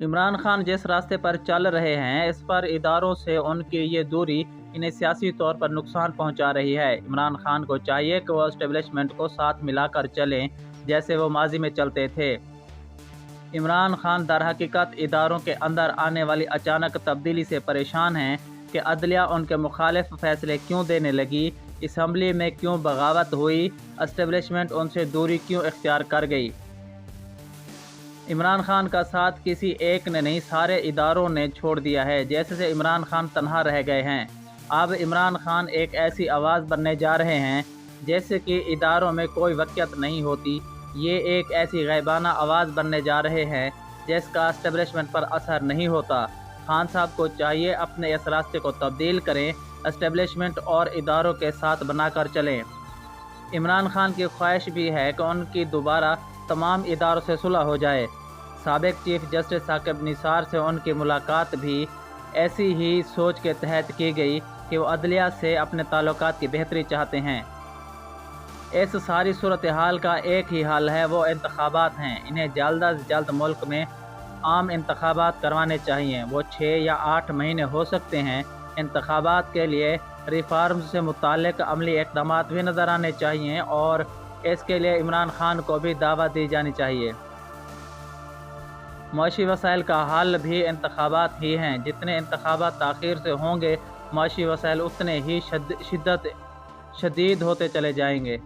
عمران خان جس راستے پر چل رہے ہیں اس پر اداروں سے ان کی یہ دوری انہیں سیاسی طور پر نقصان پہنچا رہی ہے۔ عمران خان کو چاہیے کہ وہ اسٹیبلشمنٹ کو ساتھ ملا کر چلیں جیسے وہ ماضی میں چلتے تھے۔ عمران خان در حقیقت اداروں کے اندر آنے والی اچانک تبدیلی سے پریشان ہیں کہ عدلیہ ان کے مخالف فیصلے کیوں دینے لگی، اسمبلی میں کیوں بغاوت ہوئی، اسٹیبلشمنٹ ان سے دوری کیوں اختیار کر گئی۔ عمران خان کا ساتھ کسی ایک نے نہیں، سارے اداروں نے چھوڑ دیا ہے، جیسے سے عمران خان تنہا رہ گئے ہیں۔ اب عمران خان ایک ایسی آواز بننے جا رہے ہیں جیسے کہ اداروں میں کوئی وقت نہیں ہوتی، یہ ایک ایسی غائبانہ آواز بننے جا رہے ہیں جس کا اسٹیبلشمنٹ پر اثر نہیں ہوتا۔ خان صاحب کو چاہیے اپنے اس راستے کو تبدیل کریں، اسٹیبلشمنٹ اور اداروں کے ساتھ بنا کر چلیں۔ عمران خان کی خواہش بھی ہے کہ ان کی دوبارہ تمام اداروں سے صلح ہو جائے۔ سابق چیف جسٹس ثاقب نثار سے ان کی ملاقات بھی ایسی ہی سوچ کے تحت کی گئی کہ وہ عدلیہ سے اپنے تعلقات کی بہتری چاہتے ہیں۔ اس ساری صورتحال کا ایک ہی حل ہے، وہ انتخابات ہیں۔ انہیں جلد از جلد ملک میں عام انتخابات کروانے چاہیے، وہ 6 یا 8 مہینے ہو سکتے ہیں۔ انتخابات کے لیے ریفارمز سے متعلق عملی اقدامات بھی نظر آنے چاہیے اور اس کے لیے عمران خان کو بھی دعوت دی جانی چاہیے۔ معاشی وسائل کا حل بھی انتخابات ہی ہیں، جتنے انتخابات تاخیر سے ہوں گے معاشی وسائل اتنے ہی شدید ہوتے چلے جائیں گے۔